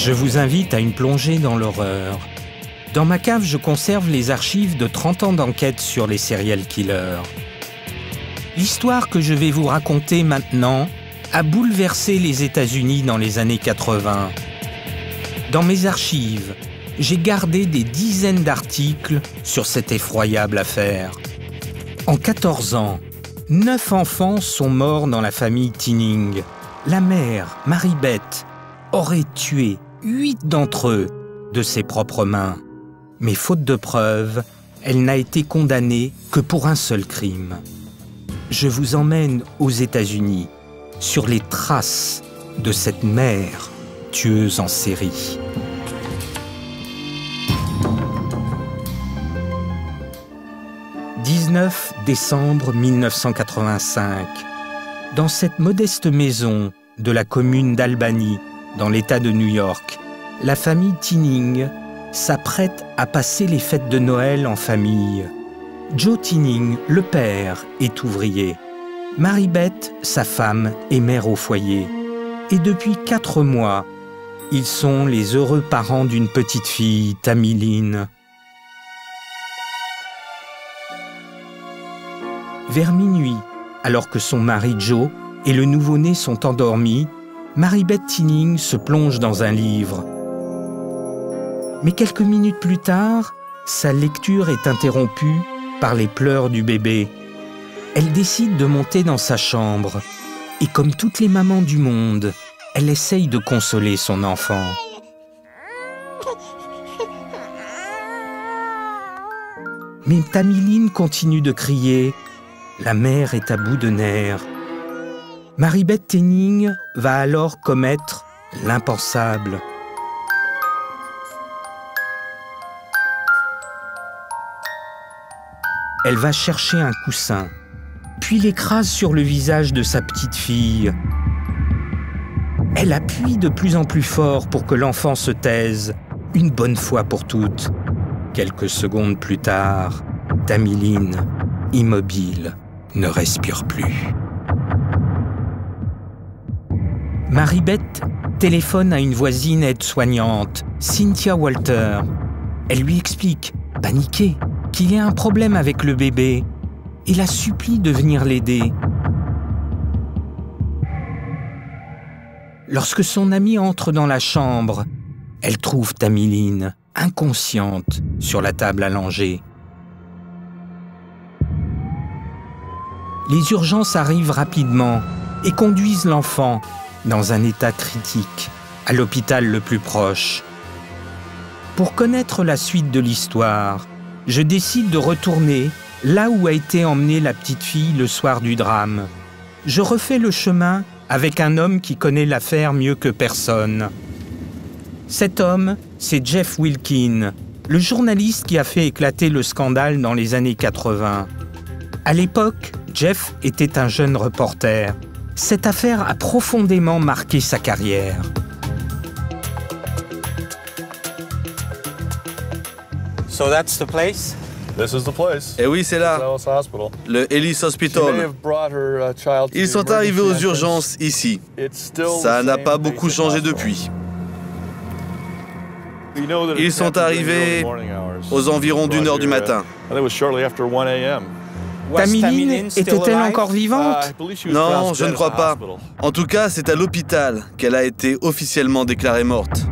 Je vous invite à une plongée dans l'horreur. Dans ma cave, je conserve les archives de 30 ans d'enquête sur les serial killers. L'histoire que je vais vous raconter maintenant a bouleversé les États-Unis dans les années 80. Dans mes archives, j'ai gardé des dizaines d'articles sur cette effroyable affaire. En 14 ans, 9 enfants sont morts dans la famille Tinning. La mère, Mary Beth, aurait tué 8 d'entre eux de ses propres mains. Mais faute de preuves, elle n'a été condamnée que pour un seul crime. Je vous emmène aux États-Unis, sur les traces de cette mère tueuse en série. « 19 décembre 1985. Dans cette modeste maison de la commune d'Albany, dans l'État de New York, la famille Tinning s'apprête à passer les fêtes de Noël en famille. Joe Tinning, le père, est ouvrier. Mary Beth, sa femme, est mère au foyer. Et depuis 4 mois, ils sont les heureux parents d'une petite fille, Tammy Lynn. Vers minuit, alors que son mari Joe et le nouveau-né sont endormis, Mary Beth Tinning se plonge dans un livre. Mais quelques minutes plus tard, sa lecture est interrompue par les pleurs du bébé. Elle décide de monter dans sa chambre. Et comme toutes les mamans du monde, elle essaye de consoler son enfant. Mais Tammy Lynn continue de crier. La mère est à bout de nerfs. Mary Beth Tinning va alors commettre l'impensable. Elle va chercher un coussin, puis l'écrase sur le visage de sa petite fille. Elle appuie de plus en plus fort pour que l'enfant se taise, une bonne fois pour toutes. Quelques secondes plus tard, Tammy Lynn, immobile, ne respire plus. Mary Beth téléphone à une voisine aide-soignante, Cynthia Walter. Elle lui explique, paniquée, qu'il y a un problème avec le bébé et la supplie de venir l'aider. Lorsque son amie entre dans la chambre, elle trouve Tammy Lynn, inconsciente, sur la table allongée. Les urgences arrivent rapidement et conduisent l'enfant, dans un état critique, à l'hôpital le plus proche. Pour connaître la suite de l'histoire, je décide de retourner là où a été emmenée la petite fille le soir du drame. Je refais le chemin avec un homme qui connaît l'affaire mieux que personne. Cet homme, c'est Jeff Wilkin, le journaliste qui a fait éclater le scandale dans les années 80. À l'époque, Jeff était un jeune reporter. Cette affaire a profondément marqué sa carrière. So that's the place? This is the place. Eh oui, c'est là, Ellis Hospital. le Ellis She may Hospital. have brought her child to Ils the sont arrivés aux emergency urgences ici. entrance. It's still Ça the n'a same pas beaucoup basic changé hospital. depuis. We know that it Ils sont happened during the arrivés early morning hours. aux environs d'1 heure du matin. I think it was shortly after 1 a.m. Tammy Lynn était-elle encore vivante? I believe she was Non, pronounced je ne dead crois at the pas. hospital. En tout cas, c'est à l'hôpital qu'elle a été officiellement déclarée morte.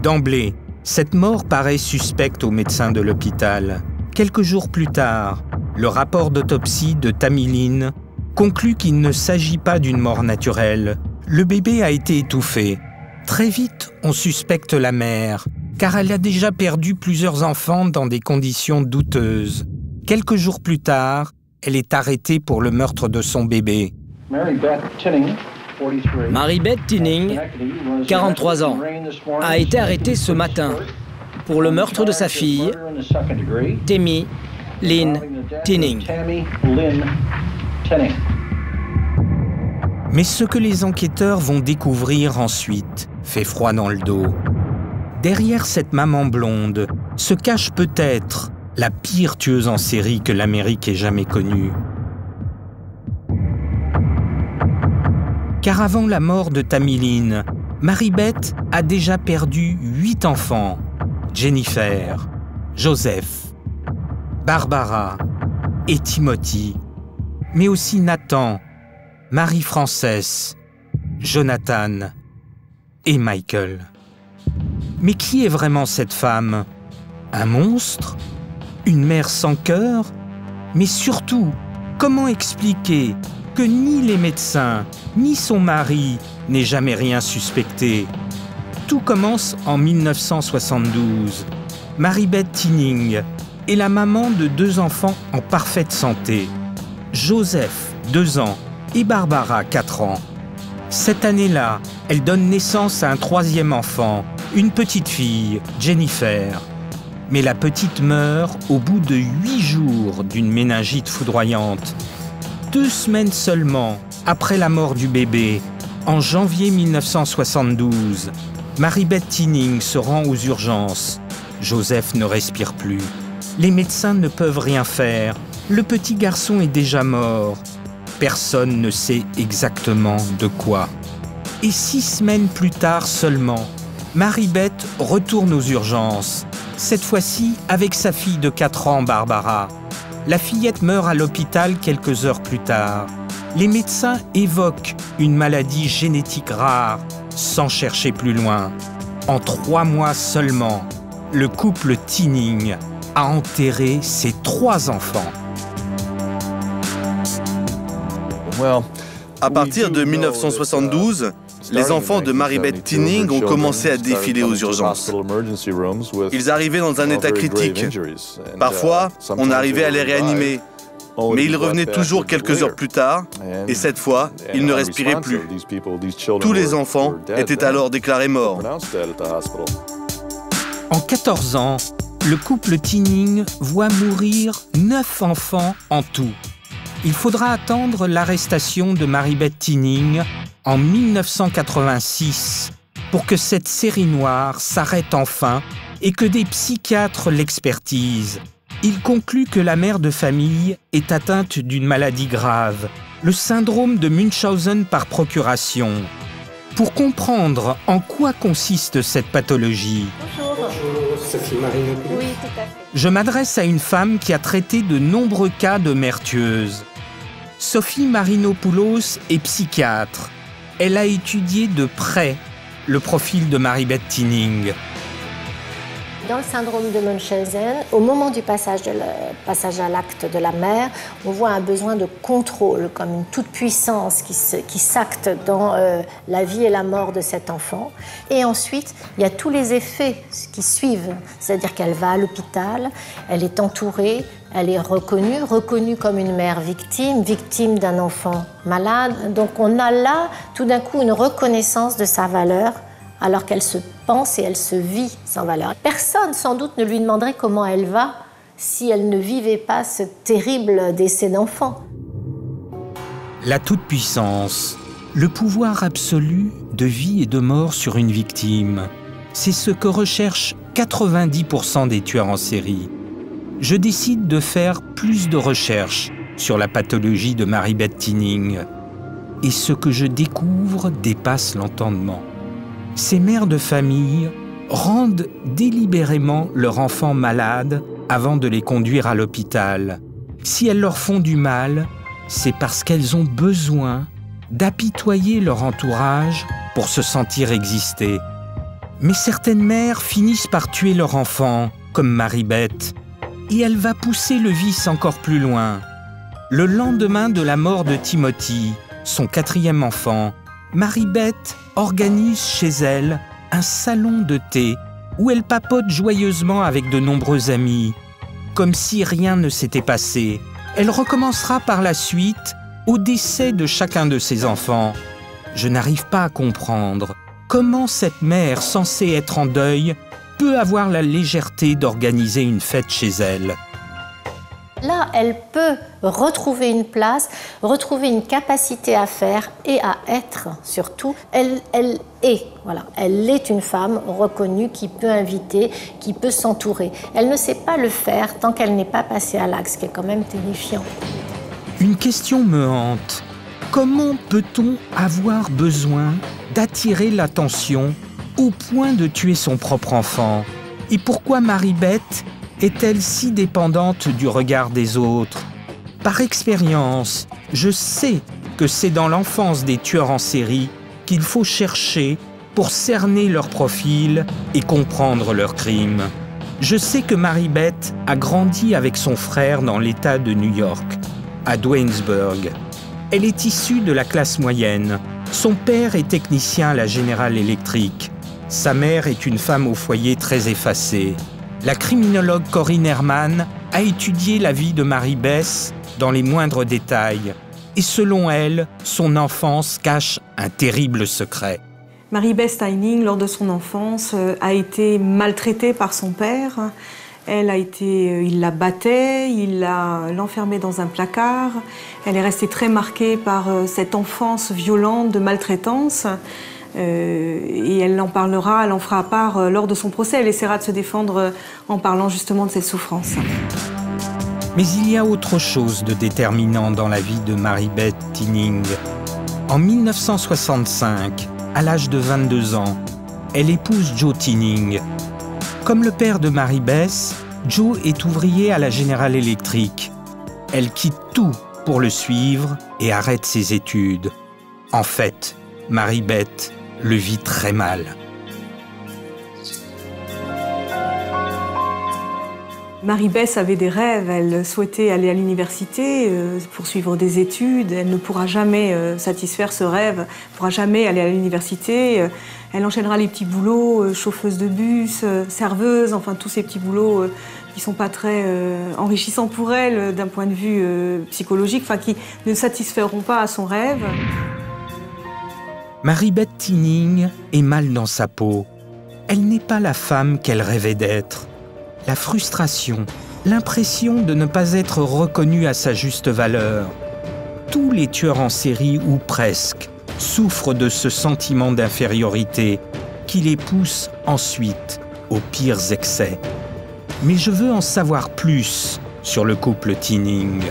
D'emblée, cette mort paraît suspecte aux médecins de l'hôpital. Quelques jours plus tard, le rapport d'autopsie de Tammy Lynn conclut qu'il ne s'agit pas d'une mort naturelle. Le bébé a été étouffé. Très vite, on suspecte la mère, car elle a déjà perdu plusieurs enfants dans des conditions douteuses. Quelques jours plus tard, elle est arrêtée pour le meurtre de son bébé. Mary Beth Tinning, 43 ans, a été arrêtée ce matin pour le meurtre de sa fille, Tammy Lynn Tinning. Mais ce que les enquêteurs vont découvrir ensuite fait froid dans le dos. Derrière cette maman blonde se cache peut-être la pire tueuse en série que l'Amérique ait jamais connue. Car avant la mort de Tammy Lynn, Marie-Beth a déjà perdu 8 enfants. Jennifer, Joseph, Barbara et Timothy, mais aussi Nathan, Marie-Frances, Jonathan et Michael. Mais qui est vraiment cette femme? Un monstre? Une mère sans cœur? Mais surtout, comment expliquer que ni les médecins, ni son mari n'aient jamais rien suspecté? Tout commence en 1972. Marie-Beth Tinning est la maman de 2 enfants en parfaite santé. Joseph, 2 ans, et Barbara, 4 ans. Cette année-là, elle donne naissance à un 3e enfant, une petite fille, Jennifer. Mais la petite meurt au bout de 8 jours d'une méningite foudroyante. 2 semaines seulement après la mort du bébé, en janvier 1972, Marie-Beth Tinning se rend aux urgences. Joseph ne respire plus. Les médecins ne peuvent rien faire. Le petit garçon est déjà mort. Personne ne sait exactement de quoi. Et 6 semaines plus tard seulement, Marie-Beth retourne aux urgences. Cette fois-ci avec sa fille de 4 ans, Barbara. La fillette meurt à l'hôpital quelques heures plus tard. Les médecins évoquent une maladie génétique rare, sans chercher plus loin. En 3 mois seulement, le couple Tinning a enterré ses 3 enfants. À partir de 1972, les enfants de Marie-Beth Tinning ont commencé à défiler aux urgences. Ils arrivaient dans un état critique. Parfois, on arrivait à les réanimer, mais ils revenaient toujours quelques heures plus tard, et cette fois, ils ne respiraient plus. Tous les enfants étaient alors déclarés morts. En 14 ans, le couple Tinning voit mourir 9 enfants en tout. Il faudra attendre l'arrestation de Marie-Beth Tinning en 1986 pour que cette série noire s'arrête enfin et que des psychiatres l'expertisent. Il conclut que la mère de famille est atteinte d'une maladie grave, le syndrome de Munchausen par procuration. Pour comprendre en quoi consiste cette pathologie, Sophie Marino. Oui, tout à fait. je m'adresse à une femme qui a traité de nombreux cas de mères tueuses. Sophie Marinopoulos est psychiatre. Elle a étudié de près le profil de Marie-Beth Tinning. Dans le syndrome de Munchausen, au moment du passage à l'acte de la mère, on voit un besoin de contrôle, comme une toute-puissance qui s'acte dans la vie et la mort de cet enfant. Et ensuite, il y a tous les effets qui suivent. C'est-à-dire qu'elle va à l'hôpital, elle est entourée, elle est reconnue comme une mère victime d'un enfant malade. Donc on a là, tout d'un coup, une reconnaissance de sa valeur, alors qu'elle se pense et elle se vit sans valeur. Personne, sans doute, ne lui demanderait comment elle va si elle ne vivait pas ce terrible décès d'enfant. La toute-puissance, le pouvoir absolu de vie et de mort sur une victime, c'est ce que recherchent 90% des tueurs en série. Je décide de faire plus de recherches sur la pathologie de Marie-Beth Tinning. Et ce que je découvre dépasse l'entendement. Ces mères de famille rendent délibérément leur enfant malade avant de les conduire à l'hôpital. Si elles leur font du mal, c'est parce qu'elles ont besoin d'apitoyer leur entourage pour se sentir exister. Mais certaines mères finissent par tuer leur enfant, comme Marie-Beth, et elle va pousser le vice encore plus loin. Le lendemain de la mort de Timothy, son 4e enfant, Marie-Beth organise chez elle un salon de thé où elle papote joyeusement avec de nombreux amis. Comme si rien ne s'était passé, elle recommencera par la suite au décès de chacun de ses enfants. Je n'arrive pas à comprendre comment cette mère censée être en deuil peut avoir la légèreté d'organiser une fête chez elle. Là, elle peut retrouver une place, retrouver une capacité à faire et à être, surtout. Elle est une femme reconnue qui peut inviter, qui peut s'entourer. Elle ne sait pas le faire tant qu'elle n'est pas passée à l'acte, ce qui est quand même terrifiant. Une question me hante. Comment peut-on avoir besoin d'attirer l'attention au point de tuer son propre enfant? Et pourquoi Marie-Beth est-elle si dépendante du regard des autres? Par expérience, je sais que c'est dans l'enfance des tueurs en série qu'il faut chercher pour cerner leur profil et comprendre leurs crimes. Je sais que Marie-Beth a grandi avec son frère dans l'État de New York, à Duanesburg. Elle est issue de la classe moyenne. Son père est technicien à la General Electric. Sa mère est une femme au foyer très effacée. La criminologue Corinne Herman a étudié la vie de Marie-Beth dans les moindres détails. Et selon elle, son enfance cache un terrible secret. Marie-Beth Tinning, lors de son enfance, a été maltraitée par son père. Il la battait, il l'enfermait dans un placard. Elle est restée très marquée par cette enfance violente de maltraitance. Et elle en parlera, elle en fera part lors de son procès. Elle essaiera de se défendre en parlant justement de cette souffrance. Mais il y a autre chose de déterminant dans la vie de Marie-Beth Tinning. En 1965, à l'âge de 22 ans, elle épouse Joe Tinning. Comme le père de Marie-Beth, Joe est ouvrier à la General Electric. Elle quitte tout pour le suivre et arrête ses études. En fait, Marie-Beth le vit très mal. Marie-Beth avait des rêves, elle souhaitait aller à l'université, poursuivre des études. Elle ne pourra jamais satisfaire ce rêve, ne pourra jamais aller à l'université. Elle enchaînera les petits boulots, chauffeuse de bus, serveuse, enfin tous ces petits boulots qui ne sont pas très enrichissants pour elle d'un point de vue psychologique, enfin qui ne satisferont pas à son rêve. Marie-Beth Tinning est mal dans sa peau. Elle n'est pas la femme qu'elle rêvait d'être. La frustration, l'impression de ne pas être reconnue à sa juste valeur. Tous les tueurs en série, ou presque, souffrent de ce sentiment d'infériorité qui les pousse ensuite aux pires excès. Mais je veux en savoir plus sur le couple Tinning.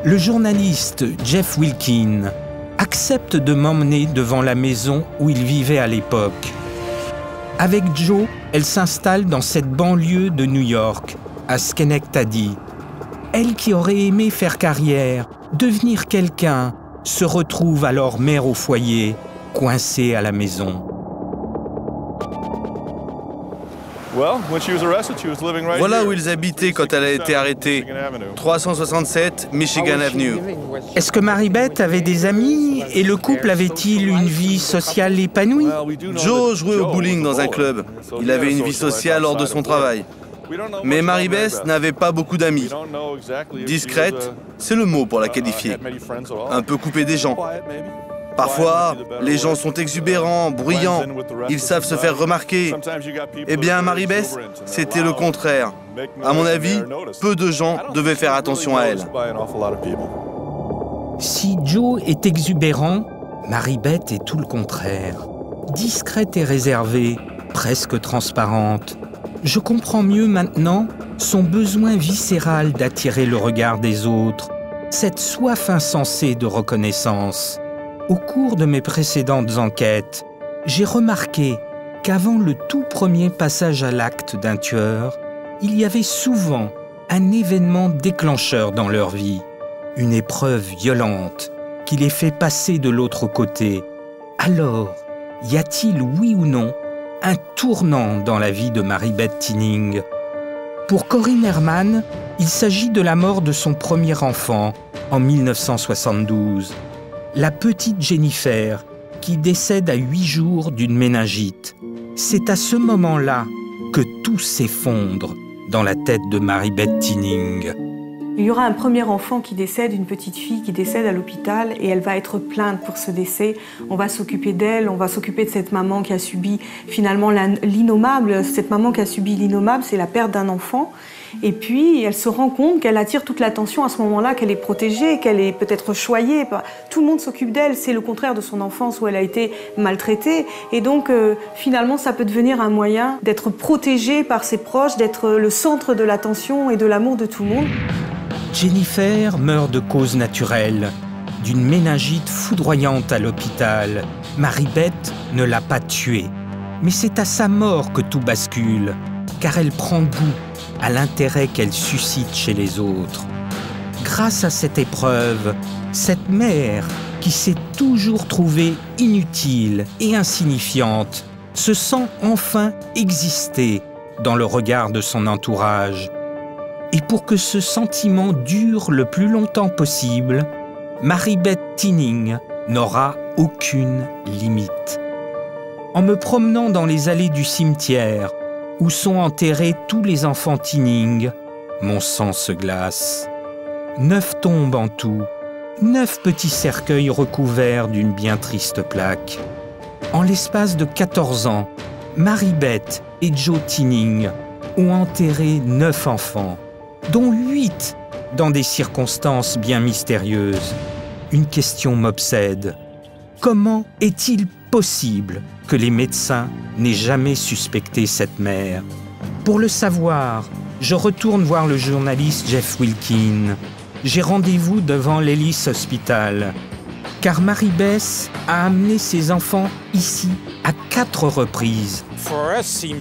Le journaliste Jeff Wilkin accepte de m'emmener devant la maison où il vivait à l'époque. Avec Joe, elle s'installe dans cette banlieue de New York, à Schenectady. Elle qui aurait aimé faire carrière, devenir quelqu'un, se retrouve alors mère au foyer, coincée à la maison. Voilà où ils habitaient quand elle a été arrêtée. 367 Michigan Avenue. Est-ce que Marie-Beth avait des amis et le couple avait-il une vie sociale épanouie? Joe jouait au bowling dans un club. Il avait une vie sociale hors de son travail. Mais Marie-Beth n'avait pas beaucoup d'amis. Discrète, c'est le mot pour la qualifier. Un peu coupée des gens. Parfois, les gens sont exubérants, bruyants, ils savent se faire remarquer. Eh bien, Marie-Beth, c'était le contraire. À mon avis, peu de gens devaient faire attention à elle. Si Joe est exubérant, Marie-Beth est tout le contraire. Discrète et réservée, presque transparente. Je comprends mieux maintenant son besoin viscéral d'attirer le regard des autres, cette soif insensée de reconnaissance. Au cours de mes précédentes enquêtes, j'ai remarqué qu'avant le tout premier passage à l'acte d'un tueur, il y avait souvent un événement déclencheur dans leur vie, une épreuve violente qui les fait passer de l'autre côté. Alors, y a-t-il, oui ou non, un tournant dans la vie de Marie-Beth Tinning? Pour Corinne Herman, il s'agit de la mort de son premier enfant en 1972. La petite Jennifer, qui décède à 8 jours d'une méningite. C'est à ce moment-là que tout s'effondre dans la tête de Marie-Beth Tinning. Il y aura un premier enfant qui décède, une petite fille qui décède à l'hôpital et elle va être plainte pour ce décès. On va s'occuper d'elle, on va s'occuper de cette maman qui a subi finalement l'innommable. Cette maman qui a subi l'innommable, c'est la perte d'un enfant. Et puis, elle se rend compte qu'elle attire toute l'attention à ce moment-là, qu'elle est protégée, qu'elle est peut-être choyée. Tout le monde s'occupe d'elle. C'est le contraire de son enfance où elle a été maltraitée. Et donc, finalement, ça peut devenir un moyen d'être protégée par ses proches, d'être le centre de l'attention et de l'amour de tout le monde. Jennifer meurt de cause naturelle, d'une méningite foudroyante à l'hôpital. Marie-Beth ne l'a pas tuée. Mais c'est à sa mort que tout bascule, car elle prend goût à l'intérêt qu'elle suscite chez les autres. Grâce à cette épreuve, cette mère, qui s'est toujours trouvée inutile et insignifiante, se sent enfin exister dans le regard de son entourage. Et pour que ce sentiment dure le plus longtemps possible, Marie-Beth Tinning n'aura aucune limite. En me promenant dans les allées du cimetière, où sont enterrés tous les enfants Tinning, mon sang se glace. 9 tombes en tout, 9 petits cercueils recouverts d'une bien triste plaque. En l'espace de 14 ans, Marie-Beth et Joe Tinning ont enterré 9 enfants, dont 8 dans des circonstances bien mystérieuses. Une question m'obsède. Comment est-il possible que les médecins n'aient jamais suspecté cette mère? Pour le savoir, je retourne voir le journaliste Jeff Wilkin. J'ai rendez-vous devant l'Ellis Hospital, car Marie-Beth a amené ses enfants ici à 4 reprises.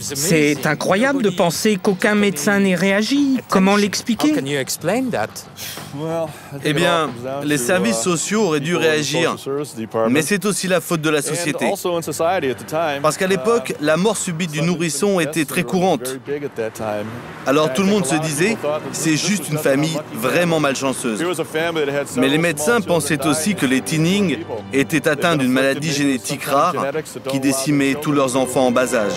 C'est incroyable de penser qu'aucun médecin n'ait réagi. Comment l'expliquer? Eh bien, les services sociaux auraient dû réagir, mais c'est aussi la faute de la société. Parce qu'à l'époque, la mort subite du nourrisson était très courante. Alors tout le monde se disait, c'est juste une famille vraiment malchanceuse. Mais les médecins pensaient aussi que les Tinning étaient atteints d'une maladie génétique rare qui décimait tous leurs enfants en bas âge.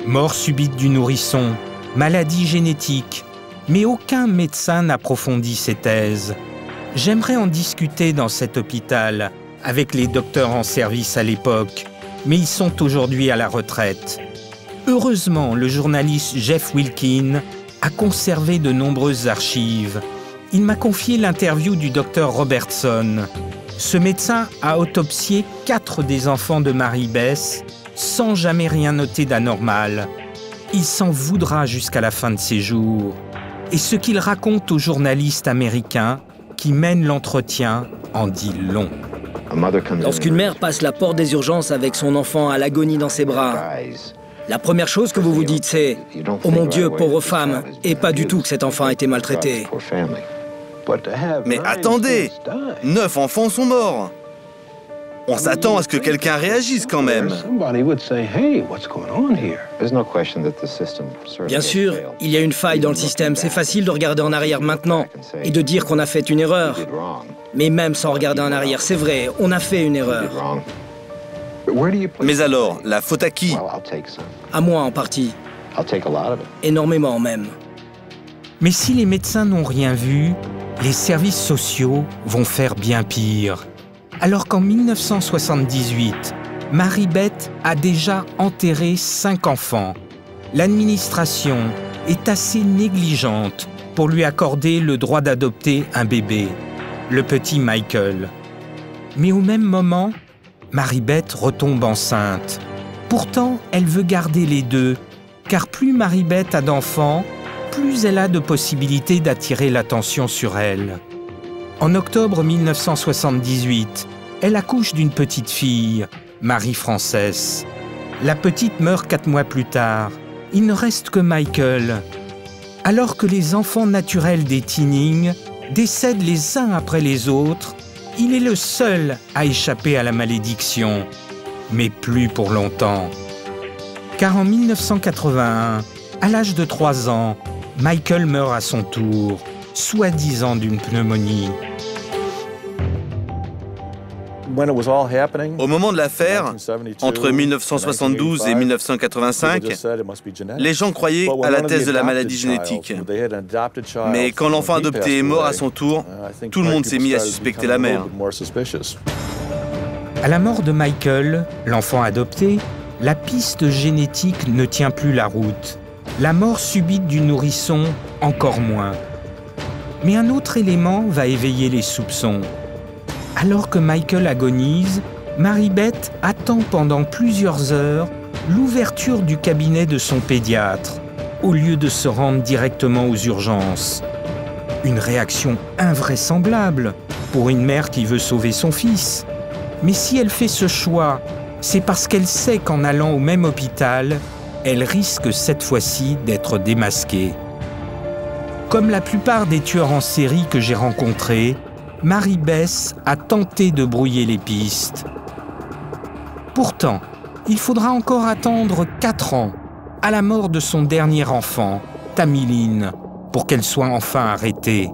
Mort subite du nourrisson, maladie génétique, mais aucun médecin n'approfondit ces thèses. J'aimerais en discuter dans cet hôpital avec les docteurs en service à l'époque, mais ils sont aujourd'hui à la retraite. Heureusement, le journaliste Jeff Wilkin a conservé de nombreuses archives. Il m'a confié l'interview du docteur Robertson. Ce médecin a autopsié 4 des enfants de Marie-Beth sans jamais rien noter d'anormal. Il s'en voudra jusqu'à la fin de ses jours. Et ce qu'il raconte aux journalistes américains qui mènent l'entretien en dit long. Lorsqu'une mère passe la porte des urgences avec son enfant à l'agonie dans ses bras, la première chose que vous vous dites, c'est « Oh mon Dieu, pauvre femme !» et pas du tout que cet enfant a été maltraité. Mais attendez, 9 enfants sont morts. On s'attend à ce que quelqu'un réagisse quand même. Bien sûr, il y a une faille dans le système. C'est facile de regarder en arrière maintenant et de dire qu'on a fait une erreur. Mais même sans regarder en arrière, c'est vrai, on a fait une erreur. Mais alors, la faute à qui? À moi en partie. Énormément même. Mais si les médecins n'ont rien vu, les services sociaux vont faire bien pire. Alors qu'en 1978, Marie-Beth a déjà enterré 5 enfants, l'administration est assez négligente pour lui accorder le droit d'adopter un bébé, le petit Michael. Mais au même moment, Marie-Beth retombe enceinte. Pourtant, elle veut garder les 2, car plus Marie-Beth a d'enfants, plus elle a de possibilités d'attirer l'attention sur elle. En octobre 1978, elle accouche d'une petite fille, Marie-Frances. La petite meurt 4 mois plus tard. Il ne reste que Michael. Alors que les enfants naturels des Tinning décèdent les uns après les autres, il est le seul à échapper à la malédiction. Mais plus pour longtemps. Car en 1981, à l'âge de 3 ans, Michael meurt à son tour, soi-disant d'une pneumonie. Au moment de l'affaire, entre 1972 et 1985, les gens croyaient à la thèse de la maladie génétique. Mais quand l'enfant adopté est mort à son tour, tout le monde s'est mis à suspecter la mère. À la mort de Michael, l'enfant adopté, la piste génétique ne tient plus la route. La mort subite du nourrisson, encore moins. Mais un autre élément va éveiller les soupçons. Alors que Michael agonise, Marie-Beth attend pendant plusieurs heures l'ouverture du cabinet de son pédiatre, au lieu de se rendre directement aux urgences. Une réaction invraisemblable pour une mère qui veut sauver son fils. Mais si elle fait ce choix, c'est parce qu'elle sait qu'en allant au même hôpital, elle risque cette fois-ci d'être démasquée. Comme la plupart des tueurs en série que j'ai rencontrés, Mary Beth a tenté de brouiller les pistes. Pourtant, il faudra encore attendre 4 ans, à la mort de son dernier enfant, Tammy Lynn, pour qu'elle soit enfin arrêtée.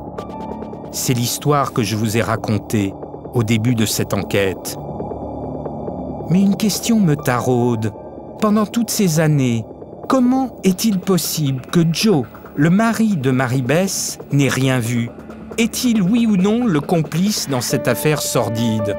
C'est l'histoire que je vous ai racontée au début de cette enquête. Mais une question me taraude. Pendant toutes ces années, comment est-il possible que Joe, le mari de Mary Beth, n'ait rien vu? Est-il, oui ou non, le complice dans cette affaire sordide?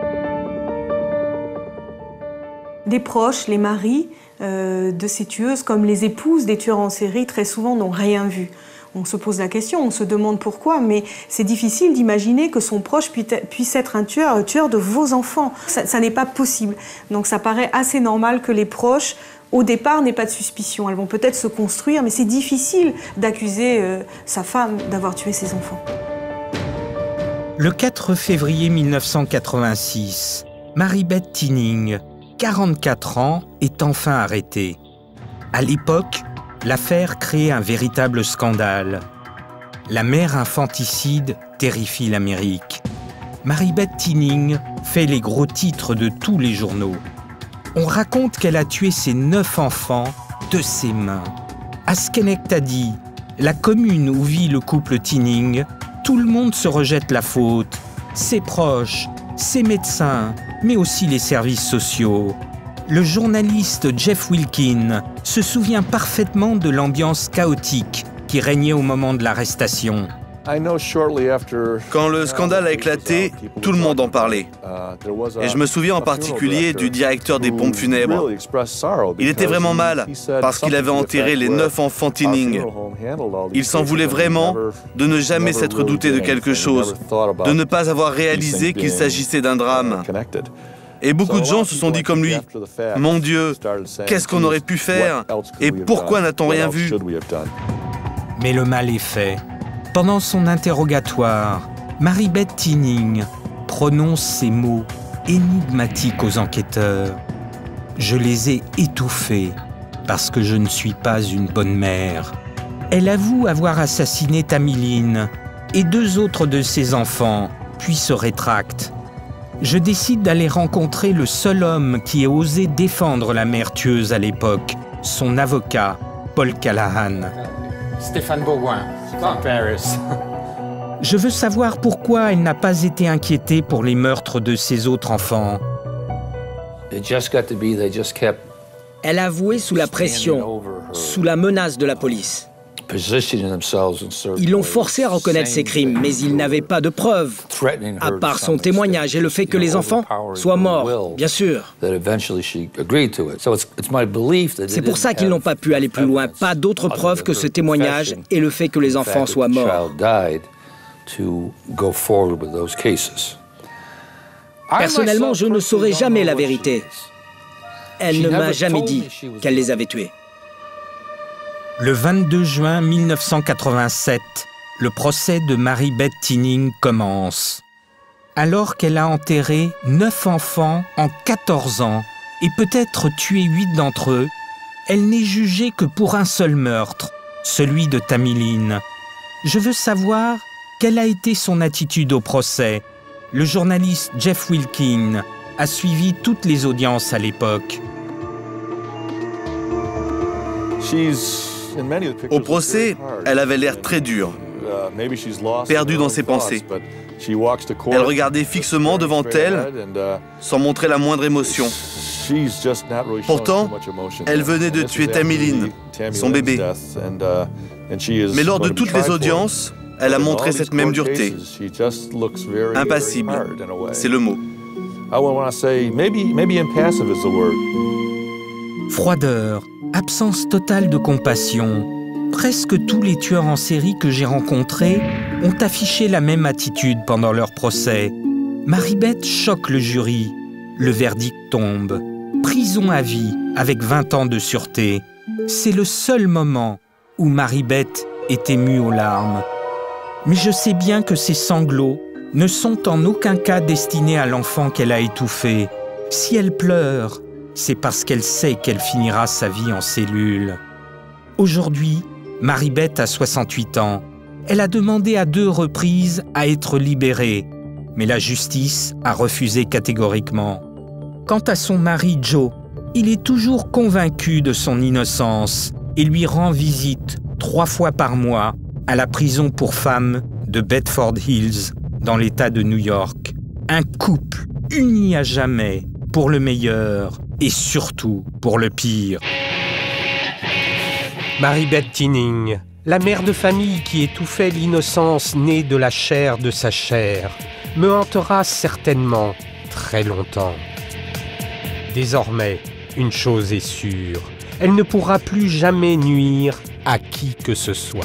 Les proches, les maris de ces tueuses, comme les épouses des tueurs en série, très souvent n'ont rien vu. On se pose la question, on se demande pourquoi, mais c'est difficile d'imaginer que son proche puisse être un tueur de vos enfants. Ça n'est pas possible. Donc ça paraît assez normal que les proches, au départ, n'aient pas de suspicion. Elles vont peut-être se construire, mais c'est difficile d'accuser sa femme d'avoir tué ses enfants. Le 4 février 1986, Mary Beth Tinning, 44 ans, est enfin arrêtée. À l'époque, l'affaire crée un véritable scandale. La mère infanticide terrifie l'Amérique. Mary Beth Tinning fait les gros titres de tous les journaux. On raconte qu'elle a tué ses 9 enfants de ses mains. À Schenectady, la commune où vit le couple Tinning, tout le monde se rejette la faute. Ses proches, ses médecins, mais aussi les services sociaux. Le journaliste Jeff Wilkin se souvient parfaitement de l'ambiance chaotique qui régnait au moment de l'arrestation. Quand le scandale a éclaté, tout le monde en parlait. Et je me souviens en particulier du directeur des pompes funèbres. Il était vraiment mal parce qu'il avait enterré les 9 enfants Tinning. Il s'en voulait vraiment de ne jamais s'être douté de quelque chose, de ne pas avoir réalisé qu'il s'agissait d'un drame. Et beaucoup de gens se sont dit comme lui, « Mon Dieu, qu'est-ce qu'on aurait pu faire? Et pourquoi n'a-t-on rien vu ?» Mais le mal est fait. Pendant son interrogatoire, Mary Beth Tinning prononce ces mots énigmatiques aux enquêteurs. « Je les ai étouffés parce que je ne suis pas une bonne mère. » Elle avoue avoir assassiné Tammy Lynn et 2 autres de ses enfants, puis se rétracte. Je décide d'aller rencontrer le seul homme qui ait osé défendre la mère tueuse à l'époque, son avocat, Paul Callahan. Stéphane Bourgoin, Paris. Je veux savoir pourquoi elle n'a pas été inquiétée pour les meurtres de ses autres enfants. Elle a avoué sous la pression, sous la menace de la police. Ils l'ont forcée à reconnaître ses crimes, mais ils n'avaient pas de preuves, à part son témoignage et le fait que les enfants soient morts, bien sûr. C'est pour ça qu'ils n'ont pas pu aller plus loin, pas d'autres preuves que ce témoignage et le fait que les enfants soient morts. Personnellement, je ne saurai jamais la vérité. Elle ne m'a jamais dit qu'elle les avait tués. Le 22 juin 1987, le procès de Mary Beth Tinning commence. Alors qu'elle a enterré 9 enfants en 14 ans et peut-être tué 8 d'entre eux, elle n'est jugée que pour un seul meurtre, celui de Tammy Lynn. Je veux savoir quelle a été son attitude au procès. Le journaliste Jeff Wilkin a suivi toutes les audiences à l'époque. Au procès, elle avait l'air très dure, perdue dans ses pensées. Elle regardait fixement devant elle, sans montrer la moindre émotion. Pourtant, elle venait de tuer Tammy Lynn, son bébé. Mais lors de toutes les audiences, elle a montré cette même dureté. Impassible, c'est le mot. Froideur, absence totale de compassion. Presque tous les tueurs en série que j'ai rencontrés ont affiché la même attitude pendant leur procès. Mary Beth choque le jury. Le verdict tombe. Prison à vie avec 20 ans de sûreté. C'est le seul moment où Mary Beth est émue aux larmes. Mais je sais bien que ces sanglots ne sont en aucun cas destinés à l'enfant qu'elle a étouffé. Si elle pleure, c'est parce qu'elle sait qu'elle finira sa vie en cellule. Aujourd'hui, Marie-Beth a 68 ans. Elle a demandé à 2 reprises à être libérée, mais la justice a refusé catégoriquement. Quant à son mari Joe, il est toujours convaincu de son innocence et lui rend visite 3 fois par mois à la prison pour femmes de Bedford Hills, dans l'État de New York. Un couple uni à jamais pour le meilleur et surtout pour le pire. Marie-Beth Tinning, la mère de famille qui étouffait l'innocence née de la chair de sa chair, me hantera certainement très longtemps. Désormais, une chose est sûre, elle ne pourra plus jamais nuire à qui que ce soit.